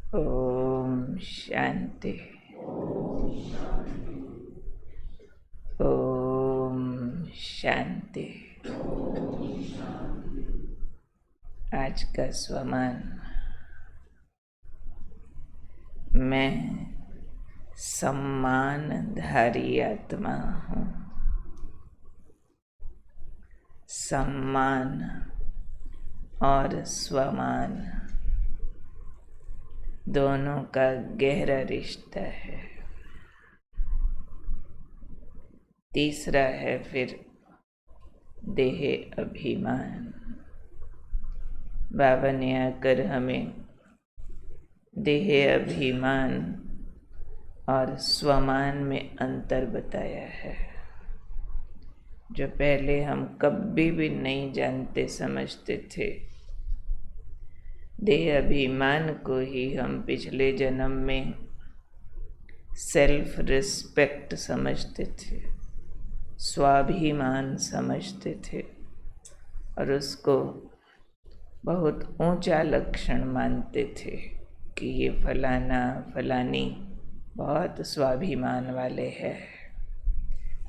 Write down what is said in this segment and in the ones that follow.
ओम शांति। ओम शांति। आज का स्वमान। मैं सम्मानधारी आत्मा हूँ। सम्मान और स्वमान दोनों का गहरा रिश्ता है। तीसरा है फिर देह अभिमान। बाबा ने आकर हमें देह अभिमान और स्वमान में अंतर बताया है, जो पहले हम कभी भी नहीं जानते समझते थे। देह अभिमान को ही हम पिछले जन्म में सेल्फ रिस्पेक्ट समझते थे, स्वाभिमान समझते थे और उसको बहुत ऊंचा लक्षण मानते थे कि ये फलाना फलानी बहुत स्वाभिमान वाले हैं।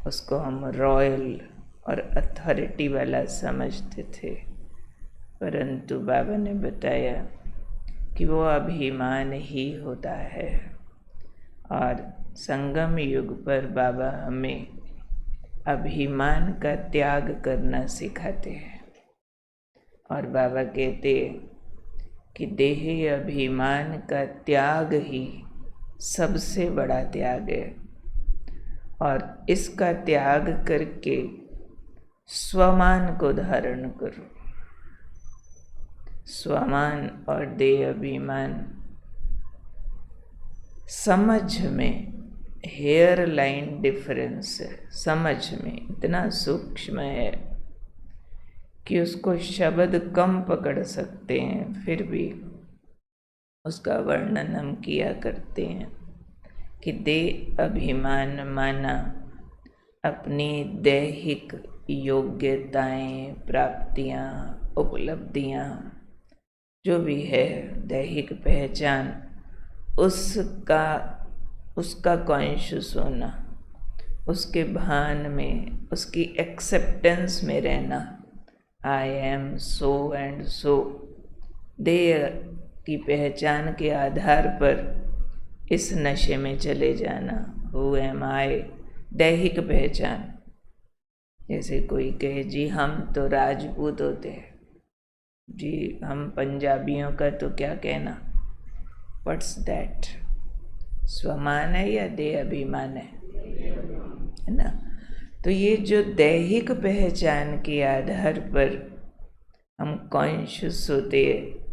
उसको हम रॉयल और अथॉरिटी वाला समझते थे, परंतु बाबा ने बताया कि वो अभिमान ही होता है। और संगम युग पर बाबा हमें अभिमान का त्याग करना सिखाते हैं। और बाबा कहते कि देह अभिमान का त्याग ही सबसे बड़ा त्याग है, और इसका त्याग करके स्वमान को धारण करो। स्वमान और देह अभिमान समझ में हेयर लाइन डिफरेंस है। समझ में इतना सूक्ष्म है कि उसको शब्द कम पकड़ सकते हैं, फिर भी उसका वर्णन हम किया करते हैं कि देह अभिमान माना अपनी दैहिक योग्यताएं, प्राप्तियां, उपलब्धियां, जो भी है दैहिक पहचान, उसका कॉन्शियस होना, उसके भान में, उसकी एक्सेप्टेंस में रहना। I am so and so. देह की पहचान के आधार पर इस नशे में चले जाना। हु एम आई, दैहिक पहचान। जैसे कोई कहे जी हम तो राजपूत होते हैं, जी हम पंजाबियों का तो क्या कहना। What's that? स्वमान है या देह अभिमान है ना? तो ये जो दैहिक पहचान के आधार पर हम कॉन्शियस होते हैं,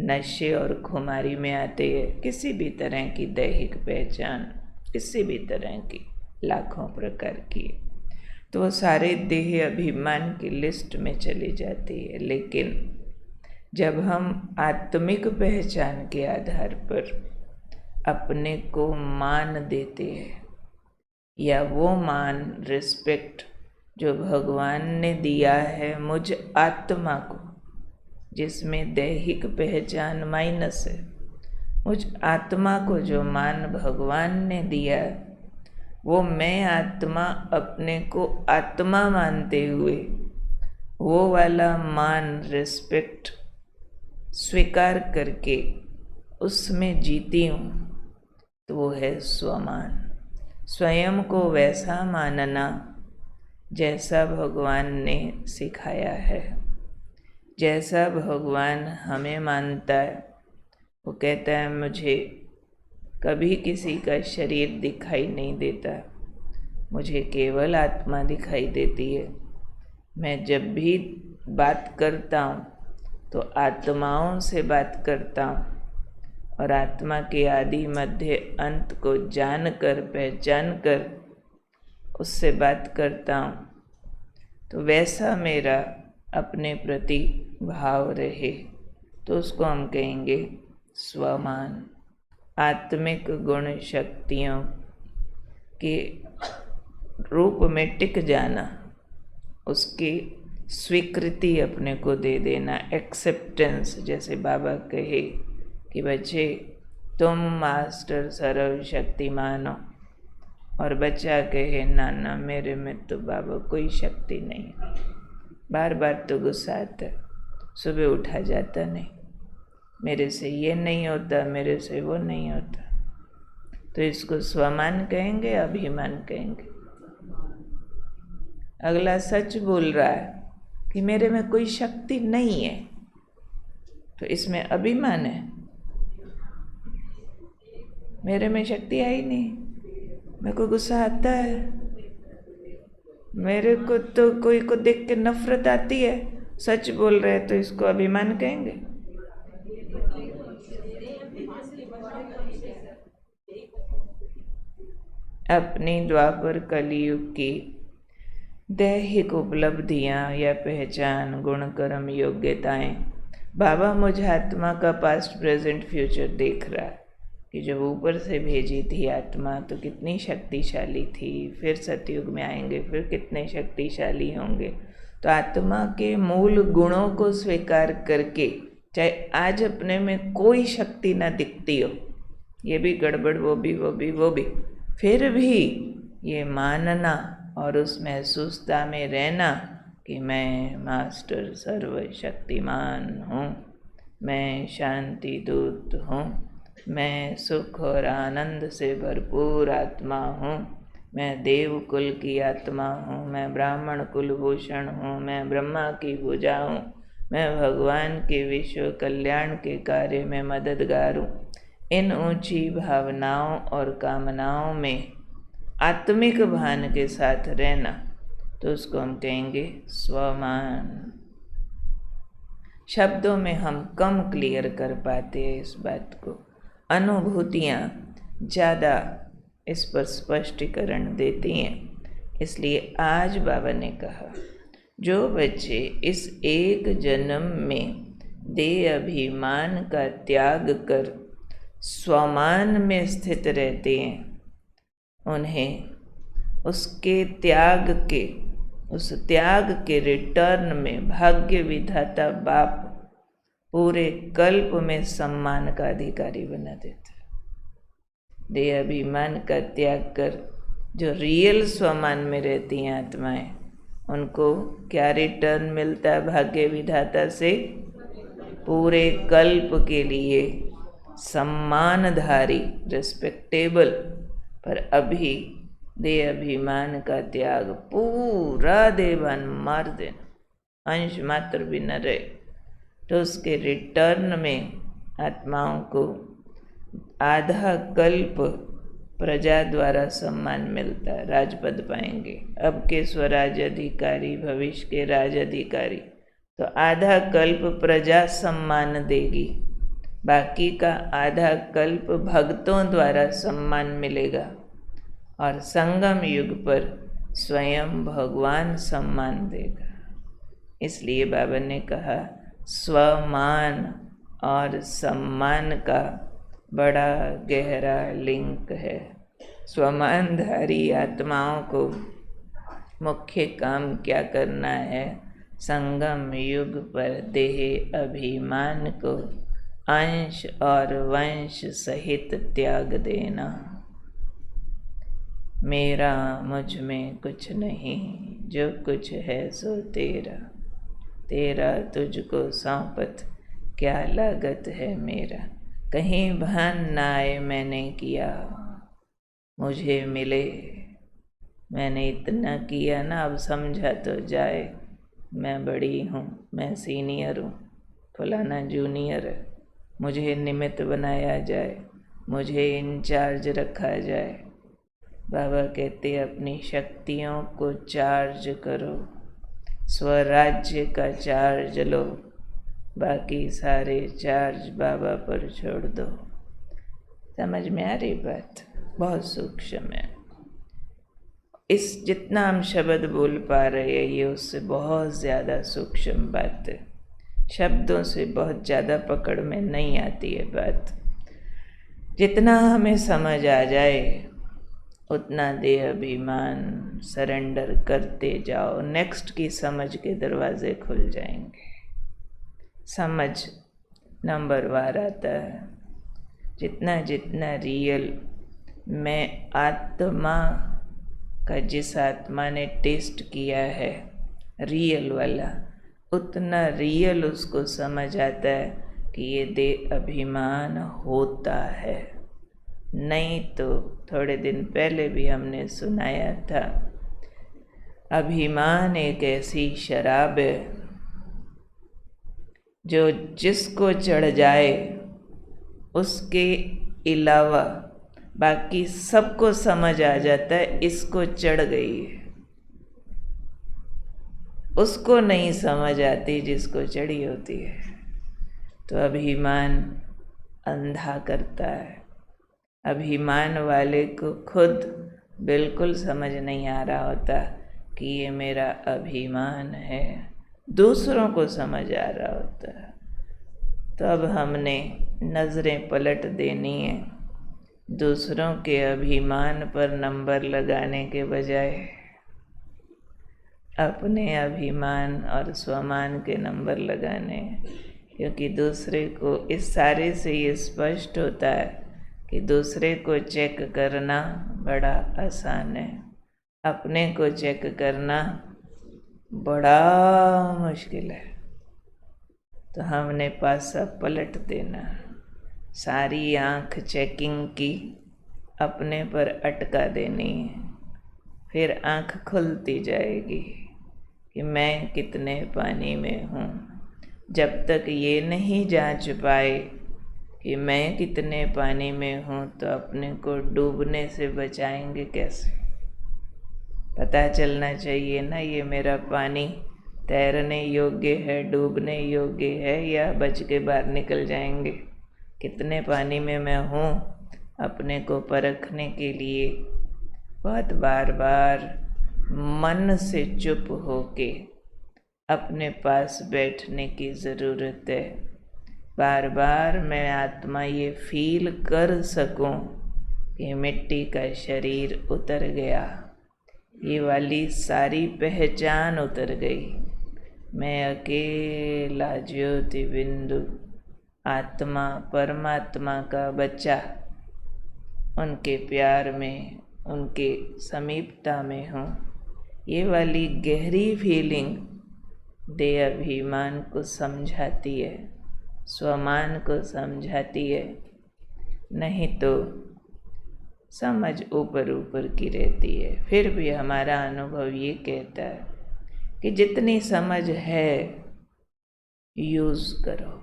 नशे और खुमारी में आते हैं, किसी भी तरह की दैहिक पहचान, किसी भी तरह की, लाखों प्रकार की, तो वो सारे देह अभिमान की लिस्ट में चली जाती है। लेकिन जब हम आत्मिक पहचान के आधार पर अपने को मान देते हैं, या वो मान, रिस्पेक्ट जो भगवान ने दिया है मुझ आत्मा को, जिसमें दैहिक पहचान माइनस है, मुझ आत्मा को जो मान भगवान ने दिया, वो मैं आत्मा अपने को आत्मा मानते हुए वो वाला मान, रिस्पेक्ट स्वीकार करके उसमें जीती हूँ, तो वो है स्वमान। स्वयं को वैसा मानना जैसा भगवान ने सिखाया है, जैसा भगवान हमें मानता है। वो कहता है मुझे कभी किसी का शरीर दिखाई नहीं देता, मुझे केवल आत्मा दिखाई देती है। मैं जब भी बात करता हूँ तो आत्माओं से बात करता हूँ, और आत्मा के आदि मध्य अंत को जानकर, पहचान कर उससे बात करता हूँ। तो वैसा मेरा अपने प्रति भाव रहे, तो उसको हम कहेंगे स्वमान। आत्मिक गुण शक्तियों के रूप में टिक जाना, उसकी स्वीकृति अपने को दे देना, एक्सेप्टेंस। जैसे बाबा कहे कि बच्चे तुम मास्टर सर्वशक्तिमान हो। और बच्चा कहे नाना मेरे में तो बाबा कोई शक्ति नहीं। बार बार तो गुस्सा आता, सुबह उठा जाता नहीं, मेरे से ये नहीं होता, मेरे से वो नहीं होता। तो इसको स्वमान कहेंगे, अभिमान कहेंगे? अगला सच बोल रहा है कि मेरे में कोई शक्ति नहीं है, तो इसमें अभिमान है। मेरे में शक्ति है ही नहीं, मेरे को गुस्सा आता है, मेरे को तो कोई को देख के नफरत आती है। सच बोल रहे हैं तो इसको अभिमान कहेंगे? अपनी द्वापर कलयुग की दैहिक उपलब्धियां या पहचान, गुण, कर्म, योग्यताएं, बाबा मुझ आत्मा का पास्ट प्रेजेंट फ्यूचर देख रहा है कि जब ऊपर से भेजी थी आत्मा तो कितनी शक्तिशाली थी, फिर सतयुग में आएंगे फिर कितने शक्तिशाली होंगे। तो आत्मा के मूल गुणों को स्वीकार करके, चाहे आज अपने में कोई शक्ति ना दिखती हो, ये भी गड़बड़, वो भी, फिर भी ये मानना और उस महसूसता में रहना कि मैं मास्टर सर्वशक्तिमान हूँ, मैं शांति दूत हूँ, मैं सुख और आनंद से भरपूर आत्मा हूँ, मैं देव कुल की आत्मा हूँ, मैं ब्राह्मण कुलभूषण हूँ, मैं ब्रह्मा की भुजा हूँ, मैं भगवान के विश्व कल्याण के कार्य में मददगार हूँ। इन ऊंची भावनाओं और कामनाओं में आत्मिक भान के साथ रहना, तो उसको हम कहेंगे स्वमान। शब्दों में हम कम क्लियर कर पाते हैं इस बात को, अनुभूतियाँ ज़्यादा इस पर स्पष्टीकरण देती हैं। इसलिए आज बाबा ने कहा, जो बच्चे इस एक जन्म में देह अभिमान का त्याग कर स्वमान में स्थित रहते हैं, उन्हें उसके उस त्याग के रिटर्न में भाग्य विधाता बाप पूरे कल्प में सम्मान का अधिकारी बना देता है। देह अभिमान का त्याग कर जो रियल स्वमान में रहती हैं आत्माएं, उनको क्या रिटर्न मिलता है भाग्य विधाता से? पूरे कल्प के लिए सम्मानधारी, रिस्पेक्टेबल। पर अभी देह अभिमान का त्याग, पूरा देहभान मार देना, अंश मात्र भी न रहे, तो उसके रिटर्न में आत्माओं को आधा कल्प प्रजा द्वारा सम्मान मिलता है, राजपद पाएंगे। अब के स्वराज अधिकारी, भविष्य के राज अधिकारी, तो आधा कल्प प्रजा सम्मान देगी, बाकी का आधा कल्प भक्तों द्वारा सम्मान मिलेगा। और संगम युग पर स्वयं भगवान सम्मान देगा। इसलिए बाबा ने कहा, स्वमान और सम्मान का बड़ा गहरा लिंक है। स्वमानधारी आत्माओं को मुख्य काम क्या करना है? संगम युग पर देह अभिमान को अंश और वंश सहित त्याग देना। मेरा मुझ में कुछ नहीं, जो कुछ है सो तेरा, तेरा तुझको सौंपत क्या लागत है मेरा। कहीं भान न आए मैंने किया, मुझे मिले। मैंने इतना किया ना, अब समझा तो जाए मैं बड़ी हूँ, मैं सीनियर हूँ, फलाना जूनियर है, मुझे निमित्त बनाया जाए, मुझे इंचार्ज रखा जाए। बाबा कहते अपनी शक्तियों को चार्ज करो, स्वराज्य का चार्ज लो, बाकी सारे चार्ज बाबा पर छोड़ दो। समझ में आ रही बात? बहुत सूक्ष्म है। इस जितना हम शब्द बोल पा रहे हैं, ये उससे बहुत ज़्यादा सूक्ष्म बात है। शब्दों से बहुत ज़्यादा पकड़ में नहीं आती है बात। जितना हमें समझ आ जाए उतना देह अभिमान सरेंडर करते जाओ, नेक्स्ट की समझ के दरवाजे खुल जाएंगे। समझ नंबर वार आता है। जितना जितना रियल मैं आत्मा का, जिस आत्मा ने टेस्ट किया है रियल वाला, उतना रियल उसको समझ आता है कि ये देह अभिमान होता है। नहीं तो थोड़े दिन पहले भी हमने सुनाया था, अभिमान एक ऐसी शराब है जो जिसको चढ़ जाए उसके अलावा बाकी सबको समझ आ जाता है इसको चढ़ गई है, उसको नहीं समझ आती जिसको चढ़ी होती है। तो अभिमान अंधा करता है। अभिमान वाले को खुद बिल्कुल समझ नहीं आ रहा होता कि ये मेरा अभिमान है, दूसरों को समझ आ रहा होता है। तो अब हमने नज़रें पलट देनी है, दूसरों के अभिमान पर नंबर लगाने के बजाय अपने अभिमान और स्वमान के नंबर लगाने हैं। क्योंकि दूसरे को, इस सारे से ये स्पष्ट होता है कि दूसरे को चेक करना बड़ा आसान है, अपने को चेक करना बड़ा मुश्किल है। तो हमने पासा पलट देना, सारी आँख चेकिंग की अपने पर अटका देनी है, फिर आँख खुलती जाएगी कि मैं कितने पानी में हूँ। जब तक ये नहीं जांच पाए कि मैं कितने पानी में हूँ तो अपने को डूबने से बचाएंगे कैसे? पता चलना चाहिए ना, ये मेरा पानी तैरने योग्य है, डूबने योग्य है, या बच के बाहर निकल जाएंगे। कितने पानी में मैं हूँ अपने को परखने के लिए बहुत बार बार मन से चुप होके अपने पास बैठने की ज़रूरत है। बार बार मैं आत्मा ये फील कर सकूं कि मिट्टी का शरीर उतर गया, ये वाली सारी पहचान उतर गई, मैं अकेला ज्योति बिंदु आत्मा परमात्मा का बच्चा उनके प्यार में, उनके समीपता में हूँ। ये वाली गहरी फीलिंग देह अभिमान को समझाती है, स्वमान को समझाती है। नहीं तो समझ ऊपर ऊपर की रहती है। फिर भी हमारा अनुभव ये कहता है कि जितनी समझ है यूज़ करो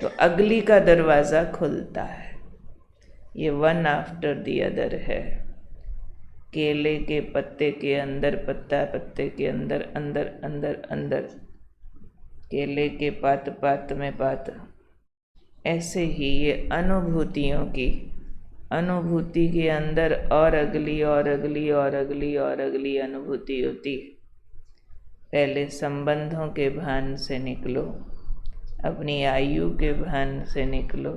तो अगली का दरवाज़ा खुलता है। ये वन आफ्टर दी अदर है। केले के पत्ते के अंदर पत्ता, पत्ते के अंदर अंदर अंदर अंदर, केले के पात पात में पात। ऐसे ही ये अनुभूतियों की, अनुभूति के अंदर और अगली और अगली और अगली और अगली अनुभूति होती है। पहले संबंधों के भान से निकलो, अपनी आयु के भान से निकलो,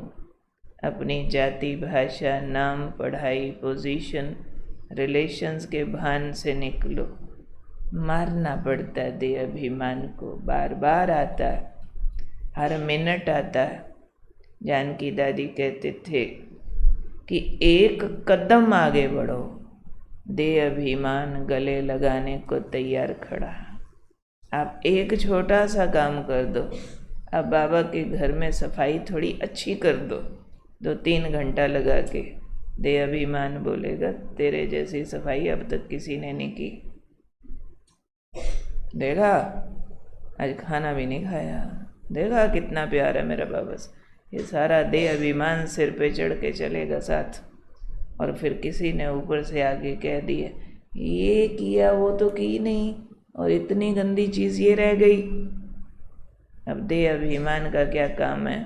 अपनी जाति, भाषा, नाम, पढ़ाई, पोजीशन, रिलेशंस के भान से निकलो। मारना पड़ता है देह अभिमान को, बार बार आता है, हर मिनट आता है। जानकी दादी कहते थे कि एक कदम आगे बढ़ो, देह अभिमान गले लगाने को तैयार खड़ा। आप एक छोटा सा काम कर दो, अब बाबा के घर में सफाई थोड़ी अच्छी कर दो, 2-3 घंटा लगा के, देह अभिमान बोलेगा तेरे जैसी सफाई अब तक किसी ने नहीं की। देखा आज खाना भी नहीं खाया, देखा कितना प्यार है मेरा बाबा से। ये सारा देह अभिमान सिर पे चढ़ के चलेगा साथ। और फिर किसी ने ऊपर से आगे कह दिया ये किया वो तो की नहीं, और इतनी गंदी चीज़ ये रह गई। अब देह अभिमान का क्या काम है?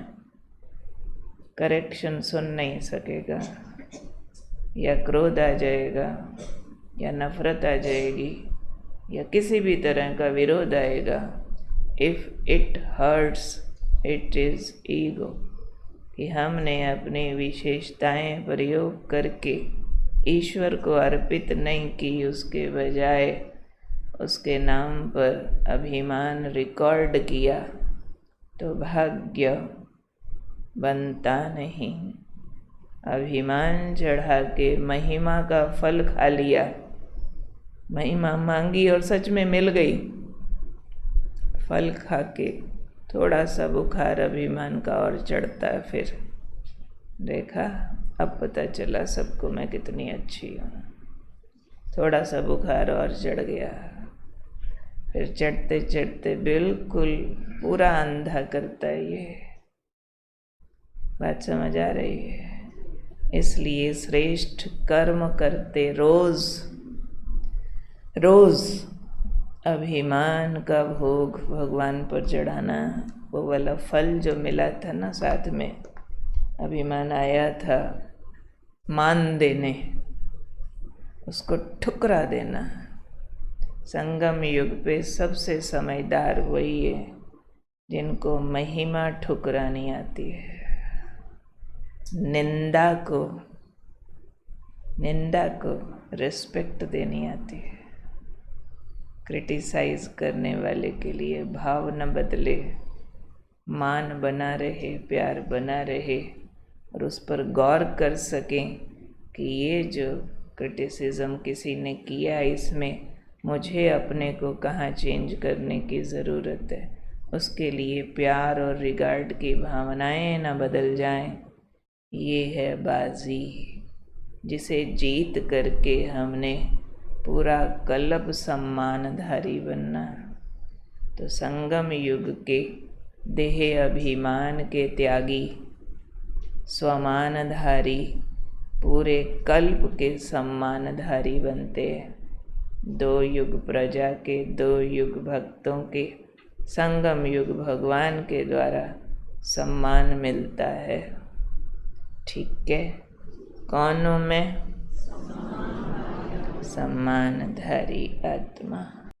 करेक्शन सुन नहीं सकेगा, या क्रोध आ जाएगा, या नफरत आ जाएगी, या किसी भी तरह का विरोध आएगा। If it hurts it is ego, कि हमने अपनी विशेषताएं प्रयोग करके ईश्वर को अर्पित नहीं की, उसके बजाय उसके नाम पर अभिमान रिकॉर्ड किया, तो भाग्य बनता नहीं। अभिमान चढ़ा के महिमा का फल खा लिया। महिमा मांगी और सच में मिल गई। फल खा के थोड़ा सा बुखार अभिमान का और चढ़ता है। फिर देखा, अब पता चला सबको मैं कितनी अच्छी हूँ। थोड़ा सा बुखार और चढ़ गया। फिर चढ़ते चढ़ते बिल्कुल पूरा अंधा करता है। ये बात समझ आ रही है? इसलिए श्रेष्ठ कर्म करते रोज रोज अभिमान का भोग भगवान पर चढ़ाना। वो वाला फल जो मिला था ना, साथ में अभिमान आया था मान देने, उसको ठुकरा देना। संगम युग पे सबसे समझदार वही है जिनको महिमा ठुकरानी आती है। निंदा को रिस्पेक्ट देनी आती है। क्रिटिसाइज करने वाले के लिए भाव न बदले, मान बना रहे, प्यार बना रहे और उस पर गौर कर सकें कि ये जो क्रिटिसिज्म किसी ने किया, इसमें मुझे अपने को कहाँ चेंज करने की ज़रूरत है। उसके लिए प्यार और रिगार्ड की भावनाएं न बदल जाएं। ये है बाजी, जिसे जीत करके हमने पूरा कल्ब सम्मानधारी बनना। तो संगम युग के देह अभिमान के त्यागी, स्वमानधारी पूरे कल्प के सम्मानधारी बनते हैं। 2 युग प्रजा के, 2 युग भक्तों के, संगम युग भगवान के द्वारा सम्मान मिलता है। ठीक है? कौन हूँ मैं? सम्मानधारी आत्मा।